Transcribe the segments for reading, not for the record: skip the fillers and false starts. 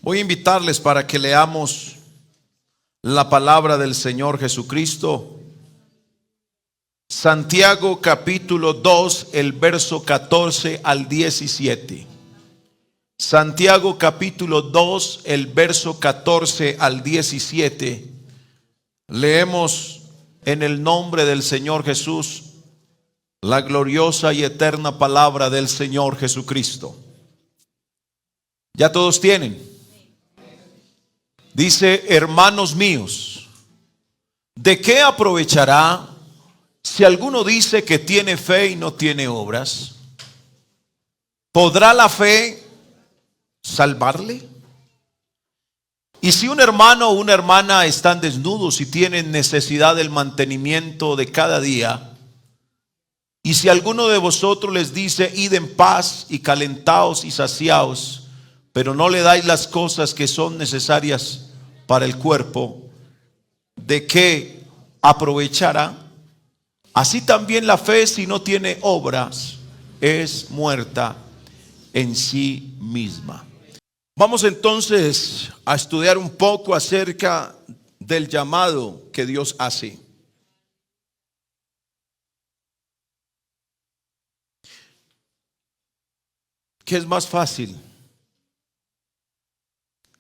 Voy a invitarles para que leamos la palabra del Señor Jesucristo. Santiago capítulo 2, el verso 14 al 17. Santiago capítulo 2, el verso 14 al 17. Leemos en el nombre del Señor Jesús la gloriosa y eterna palabra del Señor Jesucristo. ¿Ya todos tienen? Dice: hermanos míos, ¿de qué aprovechará si alguno dice que tiene fe y no tiene obras? ¿Podrá la fe salvarle? Y si un hermano o una hermana están desnudos y tienen necesidad del mantenimiento de cada día, y si alguno de vosotros les dice: id en paz y calentaos y saciaos, pero no le dais las cosas que son necesarias para el cuerpo, ¿de qué aprovechará? Así también la fe, si no tiene obras, es muerta en sí misma. Vamos entonces a estudiar un poco acerca del llamado que Dios hace. ¿Qué es más fácil?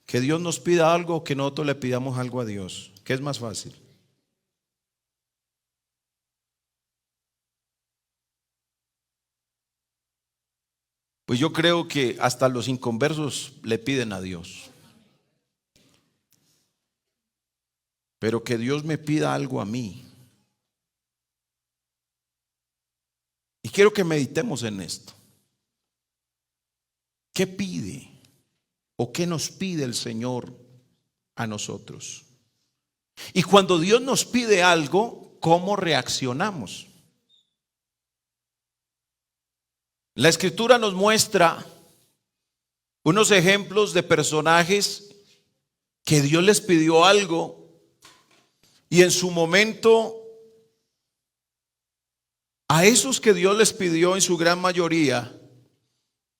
¿Que Dios nos pida algo o que nosotros le pidamos algo a Dios? ¿Qué es más fácil? Pues yo creo que hasta los inconversos le piden a Dios. Pero que Dios me pida algo a mí. Y quiero que meditemos en esto. ¿Qué pide o qué nos pide el Señor a nosotros? Y cuando Dios nos pide algo, ¿cómo reaccionamos? La Escritura nos muestra unos ejemplos de personajes que Dios les pidió algo y en su momento a esos que Dios les pidió, en su gran mayoría,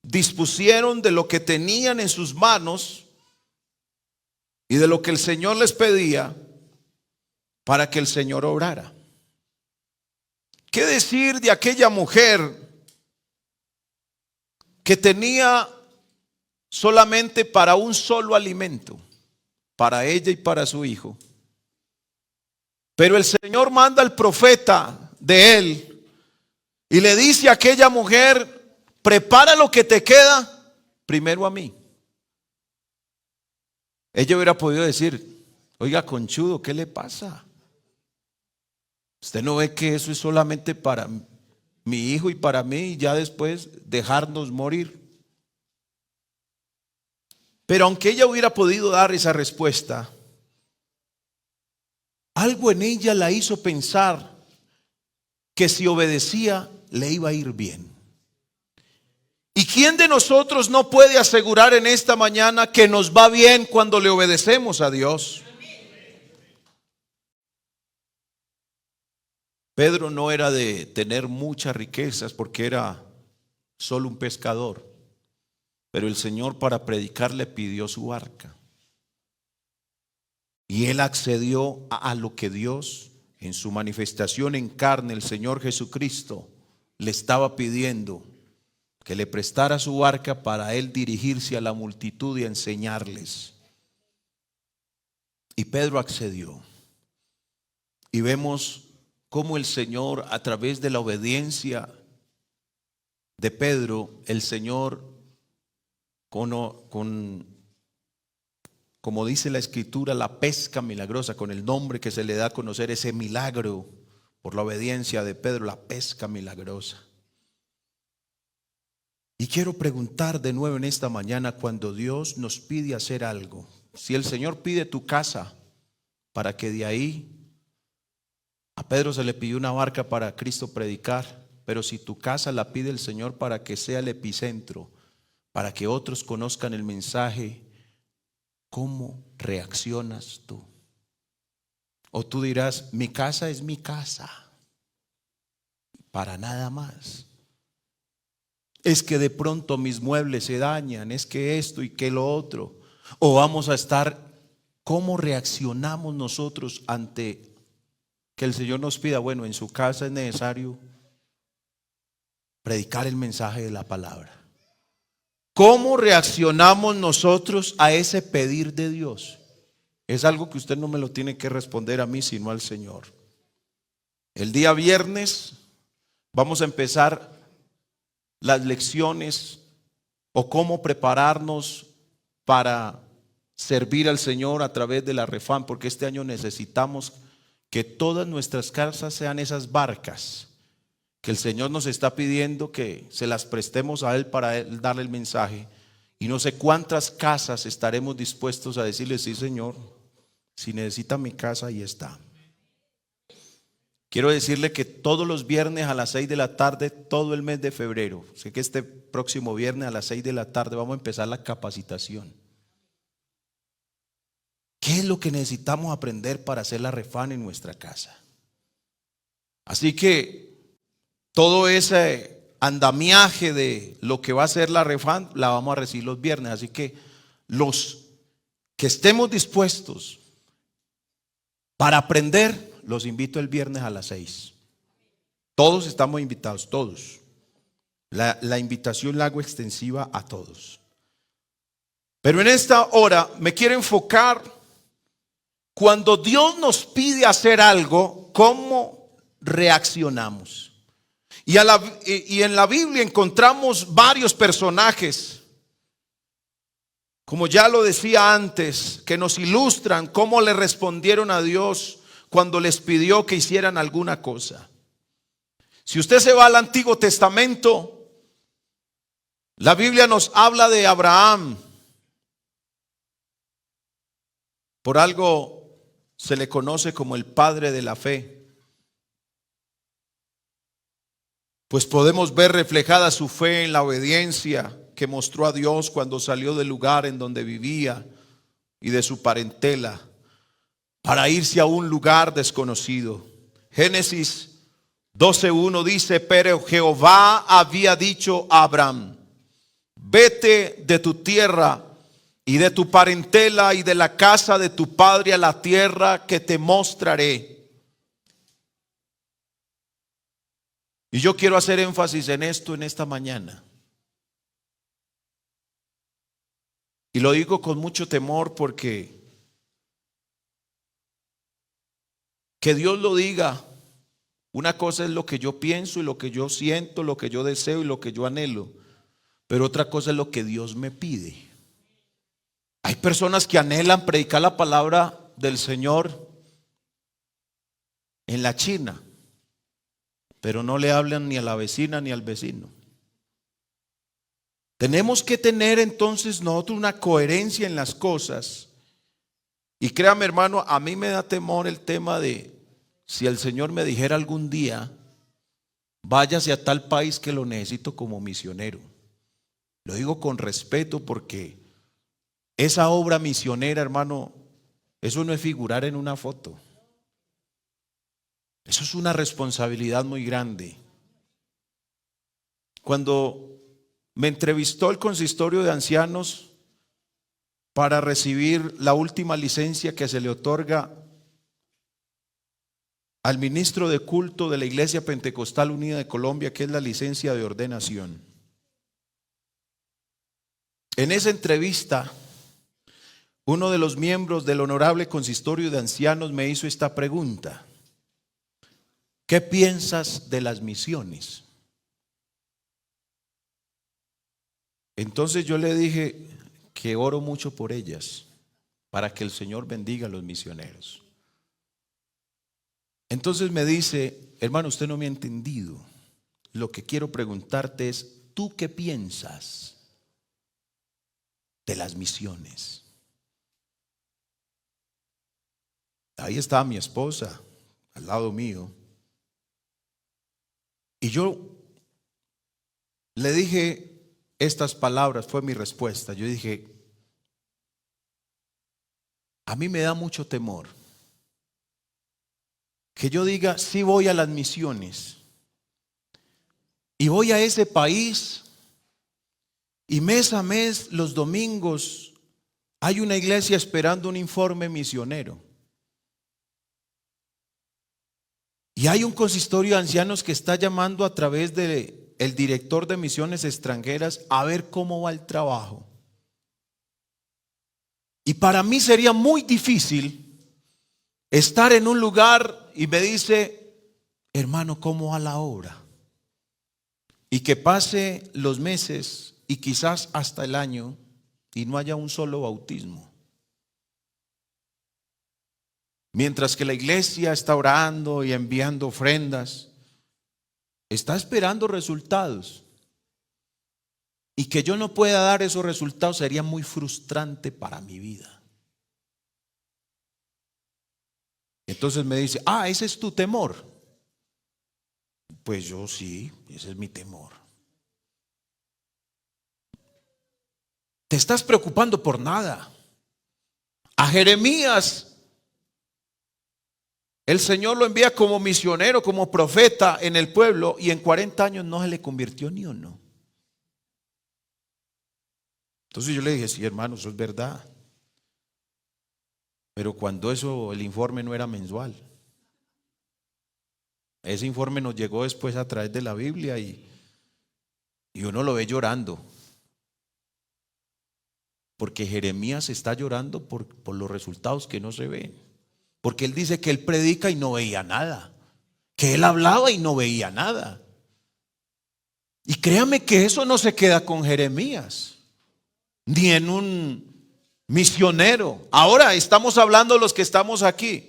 dispusieron de lo que tenían en sus manos y de lo que el Señor les pedía para que el Señor obrara. ¿Qué decir de aquella mujer que tenía solamente para un solo alimento, para ella y para su hijo? Pero el Señor manda al profeta de él y le dice a aquella mujer: prepara lo que te queda primero a mí. Ella hubiera podido decir: oiga, conchudo, ¿qué le pasa? ¿Usted no ve que eso es solamente para mi hijo y para mí y ya después dejarnos morir? Pero aunque ella hubiera podido dar esa respuesta, algo en ella la hizo pensar que si obedecía le iba a ir bien. ¿Y quién de nosotros no puede asegurar en esta mañana que nos va bien cuando le obedecemos a Dios? Pedro no era de tener muchas riquezas porque era solo un pescador, pero el Señor para predicar le pidió su barca. Y él accedió a lo que Dios, en su manifestación en carne, el Señor Jesucristo, le estaba pidiendo: que le prestara su barca para él dirigirse a la multitud y enseñarles. Y Pedro accedió. Y vemos cómo el Señor, a través de la obediencia de Pedro, el Señor, como dice la Escritura, la pesca milagrosa, con el nombre que se le da a conocer ese milagro, por la obediencia de Pedro, la pesca milagrosa. Y quiero preguntar de nuevo en esta mañana, cuando Dios nos pide hacer algo, si el Señor pide tu casa para que de ahí, a Pedro se le pidió una barca para Cristo predicar, pero si tu casa la pide el Señor para que sea el epicentro, para que otros conozcan el mensaje, ¿cómo reaccionas tú? O tú dirás: mi casa es mi casa, para nada más. Es que de pronto mis muebles se dañan, es que esto y que lo otro. ¿O vamos a estar, cómo reaccionamos nosotros ante que el Señor nos pida, bueno, en su casa es necesario predicar el mensaje de la palabra? ¿Cómo reaccionamos nosotros a ese pedir de Dios? Es algo que usted no me lo tiene que responder a mí, sino al Señor. El día viernes vamos a empezar las lecciones o cómo prepararnos para servir al Señor a través de la Refam, porque este año necesitamos que todas nuestras casas sean esas barcas que el Señor nos está pidiendo que se las prestemos a Él para Él darle el mensaje. Y no sé cuántas casas estaremos dispuestos a decirle: sí, Señor, si necesita mi casa, ahí está. Quiero decirle que todos los viernes a las 6 de la tarde, todo el mes de febrero, sé que este próximo viernes a las 6 de la tarde vamos a empezar la capacitación. ¿Qué es lo que necesitamos aprender para hacer la Refam en nuestra casa? Así que todo ese andamiaje de lo que va a ser la Refam la vamos a recibir los viernes. Así que los que estemos dispuestos para aprender, los invito el viernes a las 6. Todos estamos invitados, todos. La invitación la hago extensiva a todos. Pero en esta hora me quiero enfocar cuando Dios nos pide hacer algo, ¿cómo reaccionamos? Y en la Biblia encontramos varios personajes, como ya lo decía antes, que nos ilustran cómo le respondieron a Dios cuando les pidió que hicieran alguna cosa. Si usted se va al Antiguo Testamento, la Biblia nos habla de Abraham. Por algo se le conoce como el padre de la fe, pues podemos ver reflejada su fe en la obediencia que mostró a Dios cuando salió del lugar en donde vivía y de su parentela para irse a un lugar desconocido. Génesis 12:1 dice: pero Jehová había dicho a Abraham: vete de tu tierra y de tu parentela y de la casa de tu padre a la tierra que te mostraré. Y yo quiero hacer énfasis en esto en esta mañana. Y lo digo con mucho temor porque que Dios lo diga, una cosa es lo que yo pienso y lo que yo siento, lo que yo deseo y lo que yo anhelo, pero otra cosa es lo que Dios me pide. Hay personas que anhelan predicar la palabra del Señor en la China, pero no le hablan ni a la vecina ni al vecino. Tenemos que tener entonces nosotros una coherencia en las cosas. Y créame, hermano, a mí me da temor el tema de si el Señor me dijera algún día: váyase a tal país que lo necesito como misionero. Lo digo con respeto porque esa obra misionera, hermano, eso no es figurar en una foto. Eso es una responsabilidad muy grande. Cuando me entrevistó el consistorio de ancianos para recibir la última licencia que se le otorga al ministro de culto de la Iglesia Pentecostal Unida de Colombia, que es la licencia de ordenación, en esa entrevista uno de los miembros del honorable consistorio de ancianos me hizo esta pregunta: ¿qué piensas de las misiones? Entonces yo le dije que oro mucho por ellas, para que el Señor bendiga a los misioneros. Entonces me dice: hermano, usted no me ha entendido. Lo que quiero preguntarte es: ¿tú qué piensas de las misiones? Ahí estaba mi esposa al lado mío. Y yo le dije estas palabras, fue mi respuesta. Yo dije: a mí me da mucho temor que yo diga: sí, voy a las misiones y voy a ese país y mes a mes los domingos Hay una iglesia esperando un informe misionero. Y hay un consistorio de ancianos que está llamando a través del director de misiones extranjeras a ver cómo va el trabajo. Y para mí sería muy difícil estar en un lugar y me dice, hermano, ¿cómo va la obra? Y que pase los meses y quizás hasta el año y no haya un solo bautismo. Mientras que la iglesia está orando y enviando ofrendas, está esperando resultados. Y que yo no pueda dar esos resultados sería muy frustrante para mi vida. Entonces me dice, ese es tu temor. Pues yo sí, ese es mi temor. Te estás preocupando por nada. A Jeremías el Señor lo envía como misionero, como profeta en el pueblo, y en 40 años no se le convirtió ni uno. Entonces yo le dije, sí, hermano, eso es verdad. Pero cuando el informe no era mensual. Ese informe nos llegó después a través de la Biblia y uno lo ve llorando. Porque Jeremías está llorando por los resultados que no se ven. Porque él dice que él predica y no veía nada. Que él hablaba y no veía nada. Y créame que eso no se queda con Jeremías. Ni en un misionero. Ahora estamos hablando de los que estamos aquí.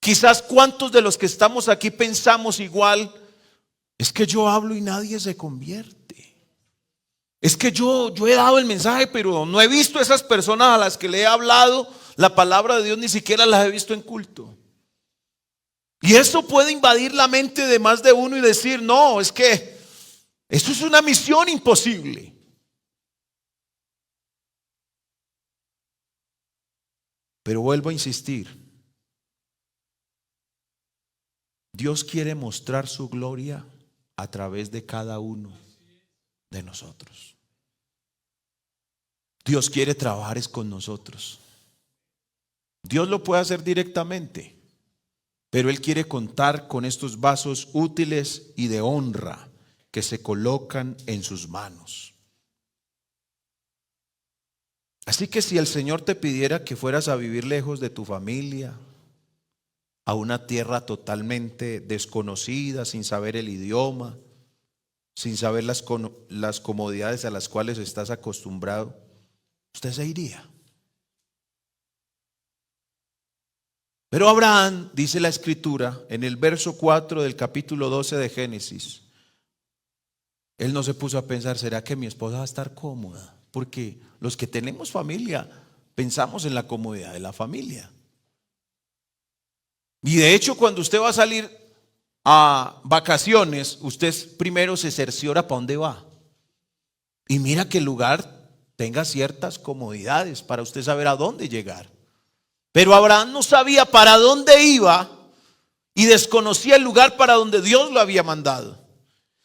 Quizás cuántos de los que estamos aquí pensamos igual. Es que yo hablo y nadie se convierte. Es que yo he dado el mensaje, pero no he visto esas personas a las que le he hablado la palabra de Dios, ni siquiera las he visto en culto. Y eso puede invadir la mente de más de uno y decir, no, es que esto es una misión imposible. Pero vuelvo a insistir, Dios quiere mostrar su gloria a través de cada uno de nosotros. Dios quiere trabajar con nosotros. Dios lo puede hacer directamente, pero Él quiere contar con estos vasos útiles y de honra que se colocan en sus manos. Así que si el Señor te pidiera que fueras a vivir lejos de tu familia, a una tierra totalmente desconocida, sin saber el idioma, sin saber las comodidades a las cuales estás acostumbrado, usted se iría. Pero Abraham, dice la Escritura, en el verso 4 del capítulo 12 de Génesis, él no se puso a pensar, ¿será que mi esposa va a estar cómoda? Porque los que tenemos familia, pensamos en la comodidad de la familia. Y de hecho, cuando usted va a salir a vacaciones, usted primero se cerciora para dónde va. Y mira que el lugar tenga ciertas comodidades para usted saber a dónde llegar. Pero Abraham no sabía para dónde iba y desconocía el lugar para donde Dios lo había mandado.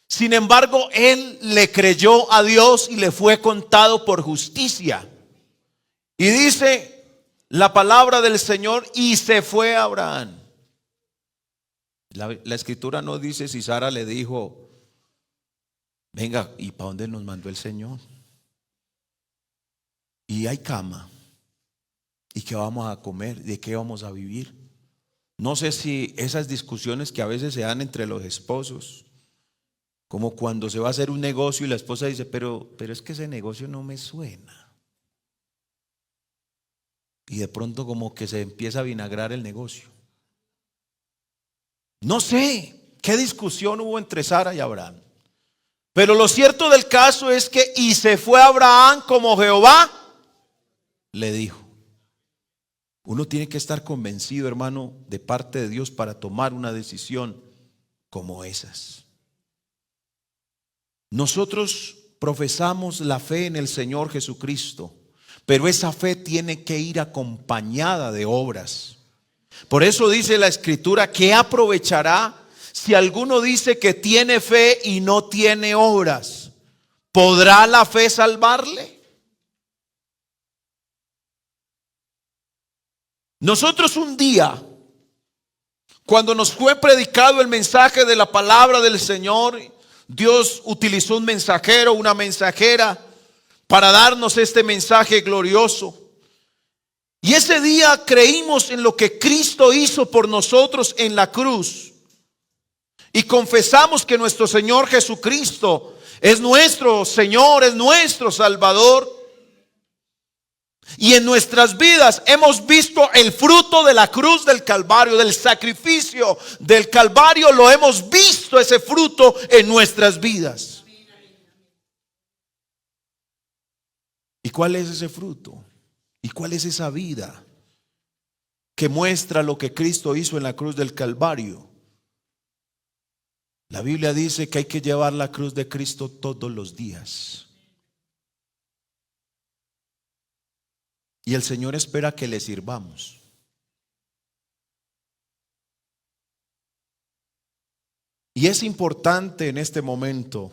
Sin embargo, él le creyó a Dios y le fue contado por justicia. Y dice la palabra del Señor, y se fue Abraham. La Escritura no dice si Sara le dijo, venga, ¿y para dónde nos mandó el Señor? Y hay cama. ¿Y qué vamos a comer? ¿De qué vamos a vivir? No sé si esas discusiones que a veces se dan entre los esposos, como cuando se va a hacer un negocio y la esposa dice, pero es que ese negocio no me suena. Y de pronto como que se empieza a vinagrar el negocio. No sé qué discusión hubo entre Sara y Abraham. Pero lo cierto del caso es que y se fue Abraham como Jehová le dijo. Uno tiene que estar convencido, hermano, de parte de Dios para tomar una decisión como esas. Nosotros profesamos la fe en el Señor Jesucristo, pero esa fe tiene que ir acompañada de obras. Por eso dice la Escritura, ¿qué aprovechará si alguno dice que tiene fe y no tiene obras? ¿Podrá la fe salvarle? Nosotros un día, cuando nos fue predicado el mensaje de la palabra del Señor, Dios utilizó un mensajero, una mensajera, para darnos este mensaje glorioso. Y ese día creímos en lo que Cristo hizo por nosotros en la cruz. Y confesamos que nuestro Señor Jesucristo es nuestro Señor, es nuestro Salvador. Y en nuestras vidas hemos visto el fruto de la cruz del Calvario, del sacrificio del Calvario. Lo hemos visto ese fruto en nuestras vidas. ¿Y cuál es ese fruto? ¿Y cuál es esa vida que muestra lo que Cristo hizo en la cruz del Calvario? La Biblia dice que hay que llevar la cruz de Cristo todos los días. Y el Señor espera que le sirvamos. Y es importante en este momento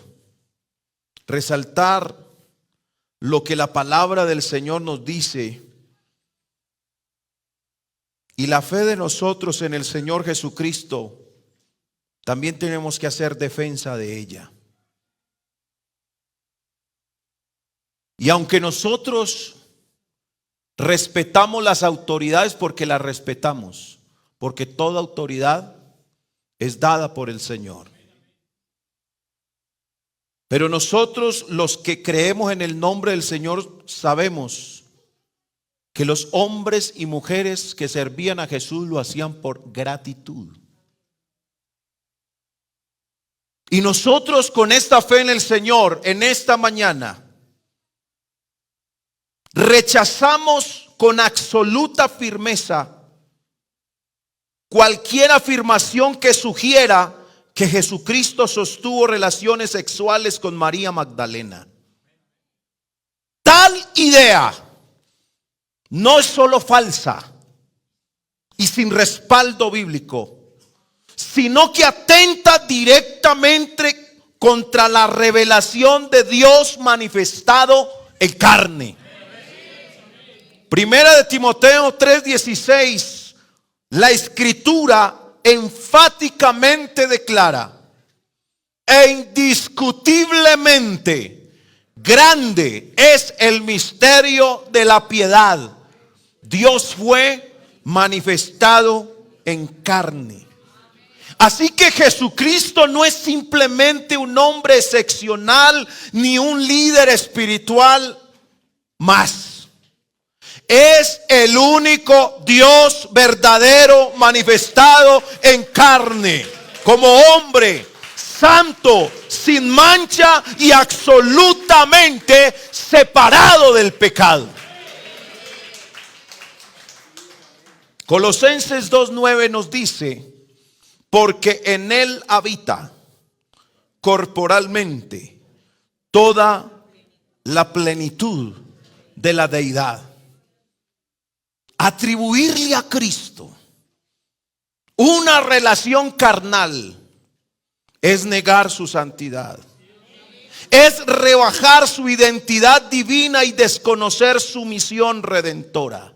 resaltar lo que la palabra del Señor nos dice. Y la fe de nosotros en el Señor Jesucristo, también tenemos que hacer defensa de ella. Y aunque nosotros respetamos las autoridades, porque las respetamos, porque toda autoridad es dada por el Señor. Pero nosotros, los que creemos en el nombre del Señor, sabemos que los hombres y mujeres que servían a Jesús lo hacían por gratitud. Y nosotros, con esta fe en el Señor, en esta mañana, rechazamos con absoluta firmeza cualquier afirmación que sugiera que Jesucristo sostuvo relaciones sexuales con María Magdalena. Tal idea no es solo falsa y sin respaldo bíblico, sino que atenta directamente contra la revelación de Dios manifestado en carne. Primera de Timoteo 3:16, la Escritura enfáticamente declara: e indiscutiblemente grande es el misterio de la piedad. Dios fue manifestado en carne. Así que Jesucristo no es simplemente un hombre excepcional ni un líder espiritual más. Es el único Dios verdadero manifestado en carne, como hombre, santo, sin mancha y absolutamente separado del pecado. Colosenses 2:9 nos dice: porque en él habita corporalmente toda la plenitud de la deidad. Atribuirle a Cristo una relación carnal es negar su santidad, es rebajar su identidad divina y desconocer su misión redentora.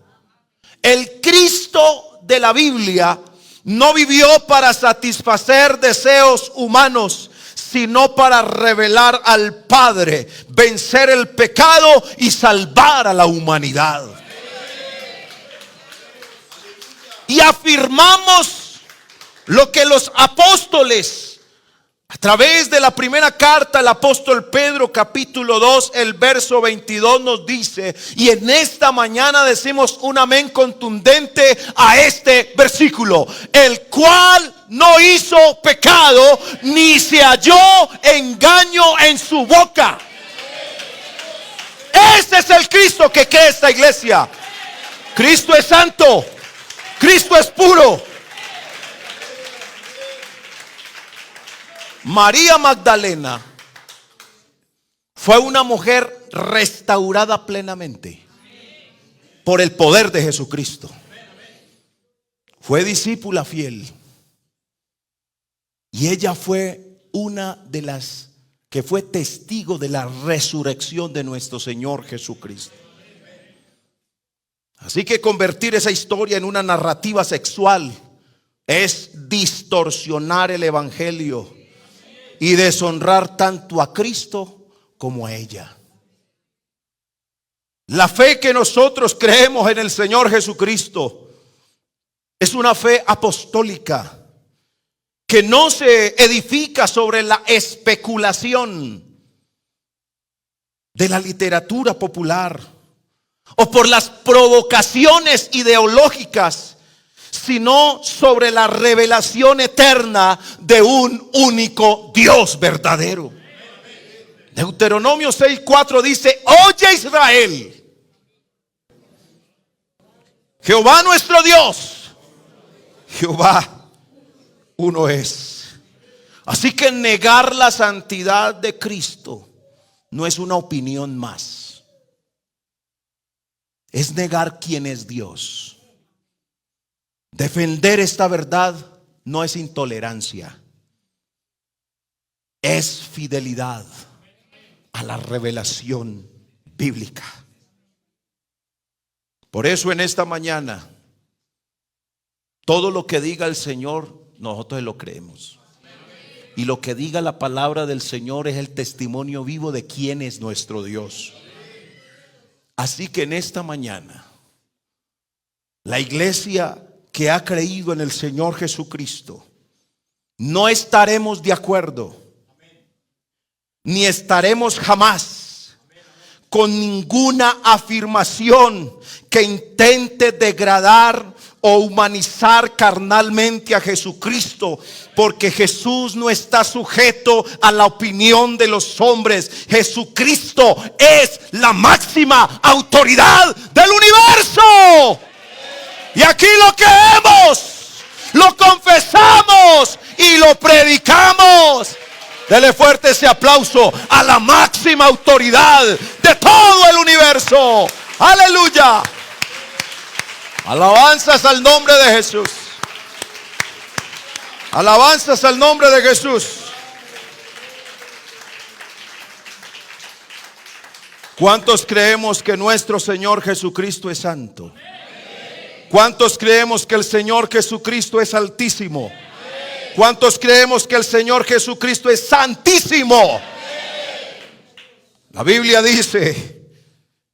El Cristo de la Biblia no vivió para satisfacer deseos humanos, sino para revelar al Padre, vencer el pecado y salvar a la humanidad. Y afirmamos lo que los apóstoles, a través de la primera carta del apóstol Pedro, capítulo 2, el verso 22 nos dice, y en esta mañana decimos un amén contundente a este versículo: el cual no hizo pecado, ni se halló engaño en su boca. Ese es el Cristo que cree esta iglesia. Cristo es santo, Cristo es puro. María Magdalena fue una mujer restaurada plenamente por el poder de Jesucristo. Fue discípula fiel. Y ella fue una de las que fue testigo de la resurrección de nuestro Señor Jesucristo. Así que convertir esa historia en una narrativa sexual es distorsionar el evangelio y deshonrar tanto a Cristo como a ella. La fe que nosotros creemos en el Señor Jesucristo es una fe apostólica que no se edifica sobre la especulación de la literatura popular o por las provocaciones ideológicas, sino sobre la revelación eterna de un único Dios verdadero. Deuteronomio 6:4 dice: oye Israel, Jehová nuestro Dios, Jehová uno es. Así que negar la santidad de Cristo no es una opinión más. Es negar quién es Dios. Defender esta verdad no es intolerancia. Es fidelidad a la revelación bíblica. Por eso en esta mañana, todo lo que diga el Señor, nosotros lo creemos. Y lo que diga la palabra del Señor es el testimonio vivo de quién es nuestro Dios. Así que en esta mañana, la iglesia que ha creído en el Señor Jesucristo, no estaremos de acuerdo, ni estaremos jamás con ninguna afirmación que intente degradar o humanizar carnalmente a Jesucristo, porque Jesús no está sujeto a la opinión de los hombres. Jesucristo es la máxima autoridad del universo. Y aquí lo creemos, lo confesamos y lo predicamos. Dele fuerte ese aplauso a la máxima autoridad de todo el universo. Aleluya. Alabanzas al nombre de Jesús. Alabanzas al nombre de Jesús. ¿Cuántos creemos que nuestro Señor Jesucristo es santo? ¿Cuántos creemos que el Señor Jesucristo es altísimo? ¿Cuántos creemos que el Señor Jesucristo es santísimo? La Biblia dice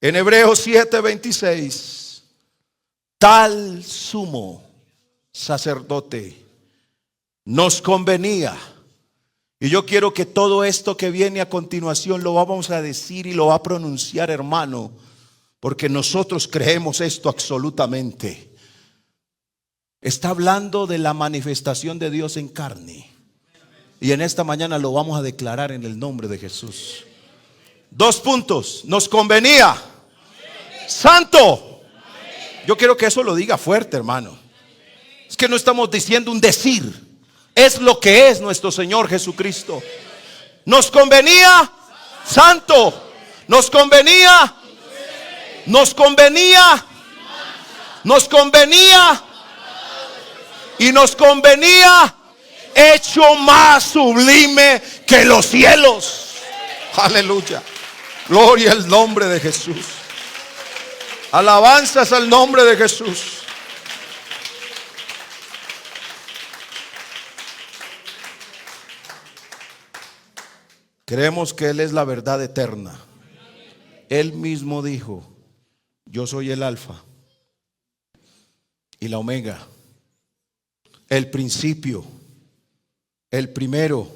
en Hebreos 7:26: tal sumo sacerdote nos convenía. Y yo quiero que todo esto que viene a continuación lo vamos a decir y lo va a pronunciar, hermano, porque nosotros creemos esto absolutamente. Está hablando de la manifestación de Dios en carne. Y en esta mañana lo vamos a declarar en el nombre de Jesús. 2 puntos. Nos convenía. Santo. Yo quiero que eso lo diga fuerte, hermano. Es que no estamos diciendo un decir. Es lo que es nuestro Señor Jesucristo. Nos convenía santo. Nos convenía. Nos convenía. Nos convenía. Y nos convenía hecho más sublime que los cielos. Aleluya. Gloria al nombre de Jesús. Alabanzas al nombre de Jesús. Creemos que Él es la verdad eterna. Él mismo dijo: yo soy el alfa y la omega, el principio, el primero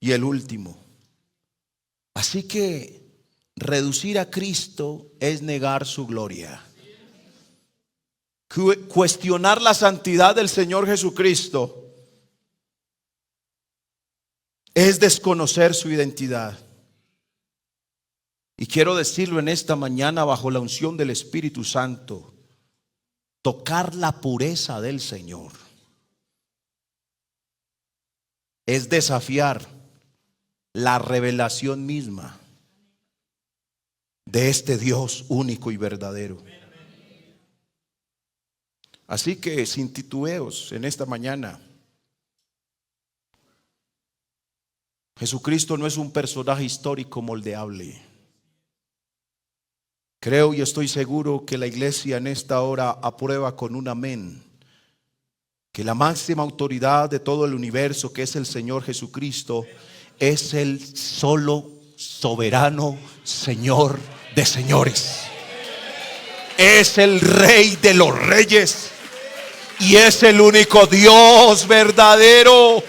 y el último. Así que reducir a Cristo es negar su gloria. Cuestionar la santidad del Señor Jesucristo es desconocer su identidad. Y quiero decirlo en esta mañana bajo la unción del Espíritu Santo: tocar la pureza del Señor es desafiar la revelación misma de este Dios único y verdadero. Así que sin titubeos en esta mañana, Jesucristo no es un personaje histórico moldeable. Creo y estoy seguro que la iglesia en esta hora aprueba con un amén que la máxima autoridad de todo el universo, que es el Señor Jesucristo, es el solo soberano Señor de señores. Es el Rey de los reyes y es el único Dios verdadero.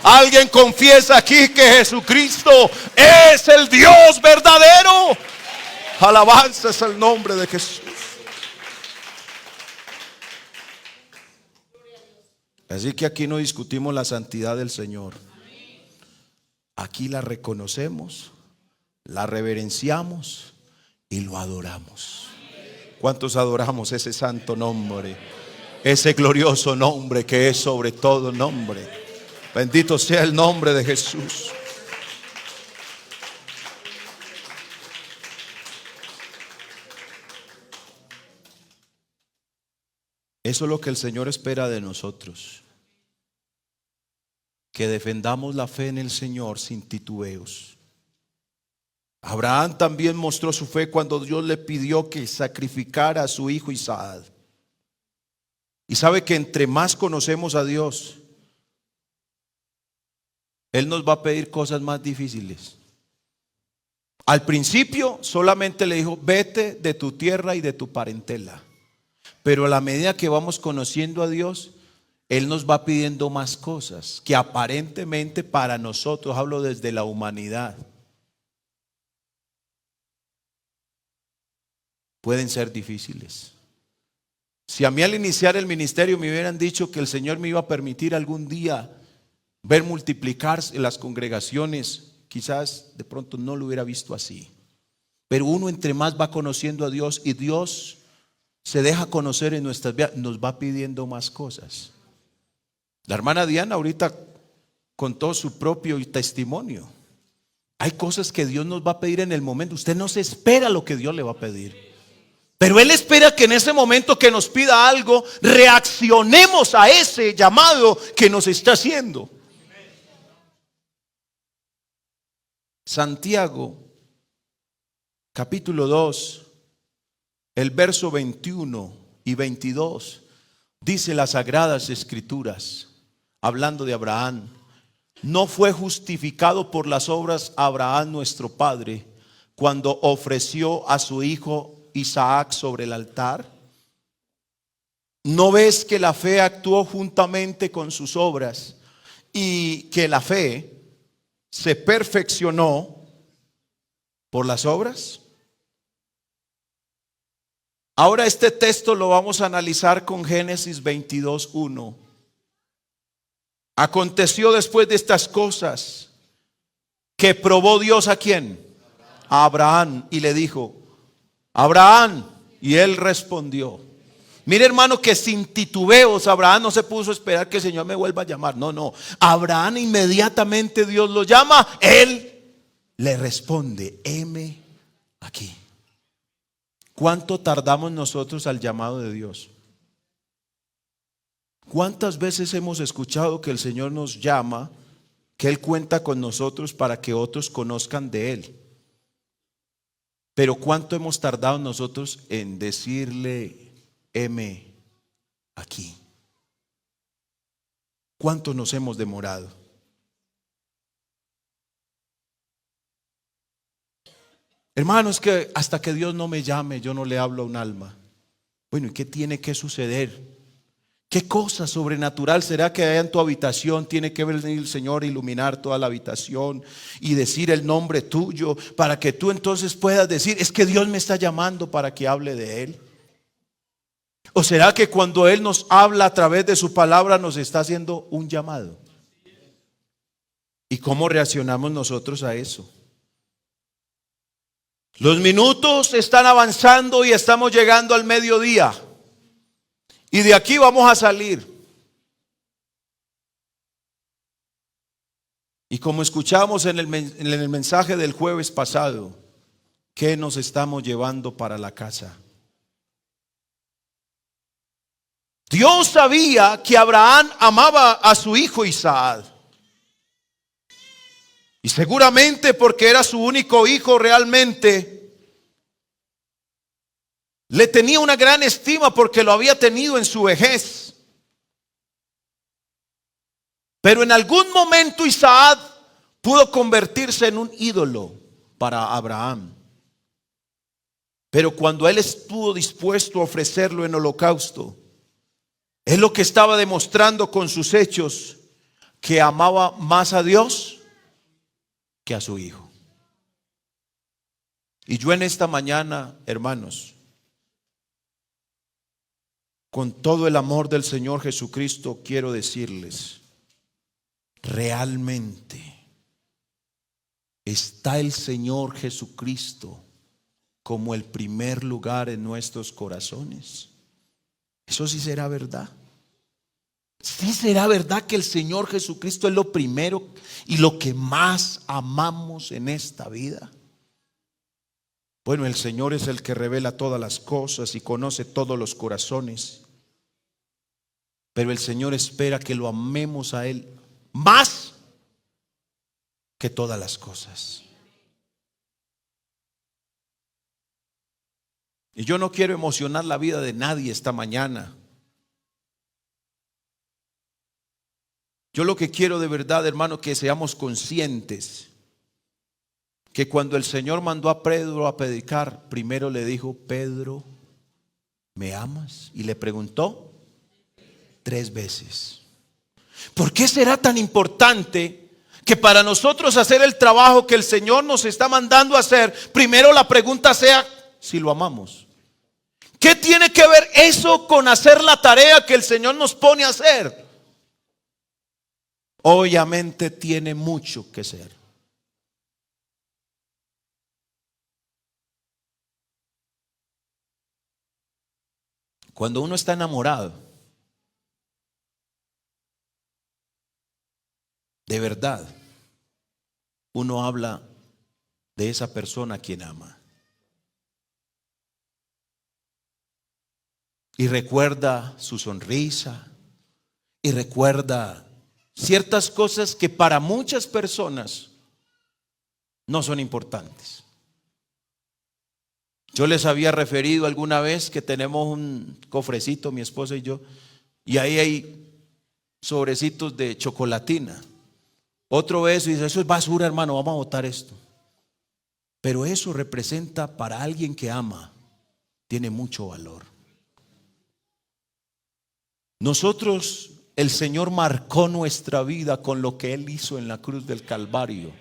Alguien confiesa aquí que Jesucristo es el Dios verdadero. Alabanza es el nombre de Jesús. Así que aquí no discutimos la santidad del Señor. Aquí la reconocemos, la reverenciamos y lo adoramos. ¿Cuántos adoramos ese santo nombre? Ese glorioso nombre que es sobre todo nombre. Bendito sea el nombre de Jesús. Eso es lo que el Señor espera de nosotros. Que defendamos la fe en el Señor sin titubeos. Abraham también mostró su fe cuando Dios le pidió que sacrificara a su hijo Isaac. Y sabe que entre más conocemos a Dios, Él nos va a pedir cosas más difíciles. Al principio solamente le dijo: vete de tu tierra y de tu parentela. Pero a la medida que vamos conociendo a Dios, Él nos va pidiendo más cosas que aparentemente para nosotros, hablo desde la humanidad, pueden ser difíciles. Si a mí al iniciar el ministerio me hubieran dicho que el Señor me iba a permitir algún día ver multiplicarse las congregaciones, quizás de pronto no lo hubiera visto así. Pero uno entre más va conociendo a Dios y Dios se deja conocer en nuestras vidas, nos va pidiendo más cosas. La hermana Diana ahorita contó su propio testimonio. Hay cosas que Dios nos va a pedir en el momento. Usted no se espera lo que Dios le va a pedir, pero Él espera que en ese momento que nos pida algo, reaccionemos a ese llamado que nos está haciendo. Santiago, capítulo 2, el verso 21 y 22, dice las Sagradas Escrituras, hablando de Abraham: no fue justificado por las obras Abraham nuestro padre cuando ofreció a su hijo Isaac sobre el altar. ¿No ves que la fe actuó juntamente con sus obras y que la fe se perfeccionó por las obras? Ahora este texto lo vamos a analizar con Génesis 22:1. Aconteció después de estas cosas que probó Dios ¿a quién? A Abraham, y le dijo: Abraham, y él respondió. Mire, hermano, que sin titubeos Abraham no se puso a esperar que el Señor me vuelva a llamar. No. Abraham inmediatamente Dios lo llama, él le responde: heme aquí. ¿Cuánto tardamos nosotros al llamado de Dios? ¿Cuántas veces hemos escuchado que el Señor nos llama, que Él cuenta con nosotros para que otros conozcan de Él? Pero ¿cuánto hemos tardado nosotros en decirle: heme aquí? ¿Cuánto nos hemos demorado? Hermanos, que hasta que Dios no me llame, yo no le hablo a un alma. Bueno, ¿y qué tiene que suceder? ¿Qué cosa sobrenatural será que haya en tu habitación? Tiene que venir el Señor a iluminar toda la habitación y decir el nombre tuyo para que tú entonces puedas decir: es que Dios me está llamando para que hable de Él. ¿O será que cuando Él nos habla a través de su palabra nos está haciendo un llamado? ¿Y cómo reaccionamos nosotros a eso? Los minutos están avanzando y estamos llegando al mediodía. Y de aquí vamos a salir. Y como escuchamos en el mensaje del jueves pasado, ¿qué nos estamos llevando para la casa? Dios sabía que Abraham amaba a su hijo Isaac. Y seguramente porque era su único hijo realmente, Le tenía una gran estima porque lo había tenido en su vejez. Pero en algún momento Isaac pudo convertirse en un ídolo para Abraham. Pero cuando él estuvo dispuesto a ofrecerlo en holocausto, es lo que estaba demostrando con sus hechos, que amaba más a Dios que a su hijo. Y yo en esta mañana, hermanos, con todo el amor del Señor Jesucristo, quiero decirles, realmente está el Señor Jesucristo como el primer lugar en nuestros corazones. Eso sí será verdad. Sí será verdad que el Señor Jesucristo es lo primero y lo que más amamos en esta vida. Bueno, el Señor es el que revela todas las cosas y conoce todos los corazones. Pero el Señor espera que lo amemos a Él más que todas las cosas. Y yo no quiero emocionar la vida de nadie esta mañana. Yo lo que quiero de verdad, hermano, que seamos conscientes que cuando el Señor mandó a Pedro a predicar, primero le dijo: Pedro, ¿me amas? Y le preguntó 3 veces. ¿Por qué será tan importante que para nosotros hacer el trabajo que el Señor nos está mandando a hacer, primero la pregunta sea si lo amamos? ¿Qué tiene que ver eso con hacer la tarea que el Señor nos pone a hacer? Obviamente tiene mucho que ser. Cuando uno está enamorado, de verdad, uno habla de esa persona a quien ama. Y recuerda su sonrisa, y recuerda ciertas cosas que para muchas personas no son importantes. Yo les había referido alguna vez que tenemos un cofrecito, mi esposa y yo, y ahí hay sobrecitos de chocolatina. Otro ve eso y dice: eso es basura, hermano, vamos a botar esto. Pero eso representa, para alguien que ama, tiene mucho valor. Nosotros, el Señor marcó nuestra vida con lo que Él hizo en la cruz del Calvario.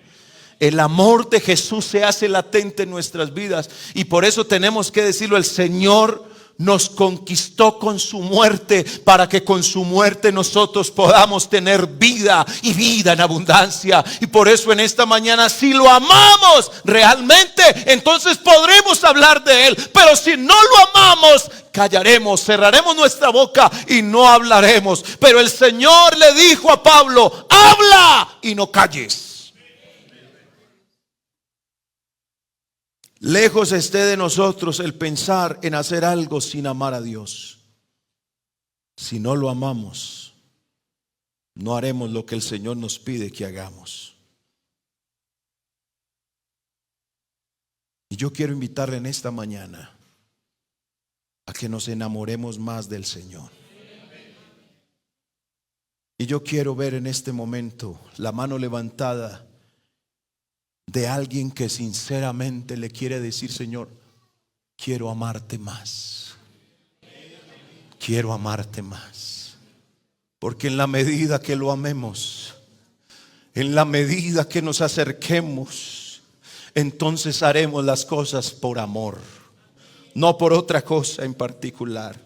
El amor de Jesús se hace latente en nuestras vidas, y por eso tenemos que decirlo: el Señor nos conquistó con su muerte, para que con su muerte nosotros podamos tener vida, y vida en abundancia. Y por eso en esta mañana, si lo amamos realmente, entonces podremos hablar de Él. Pero si no lo amamos, callaremos, cerraremos nuestra boca y no hablaremos. Pero el Señor le dijo a Pablo: habla y no calles. Lejos esté de nosotros el pensar en hacer algo sin amar a Dios. Si no lo amamos, no haremos lo que el Señor nos pide que hagamos. Y yo quiero invitarle en esta mañana a que nos enamoremos más del Señor. Y yo quiero ver en este momento la mano levantada de alguien que sinceramente le quiere decir: Señor, quiero amarte más. Quiero amarte más. Porque en la medida que lo amemos, en la medida que nos acerquemos, entonces haremos las cosas por amor, no por otra cosa en particular.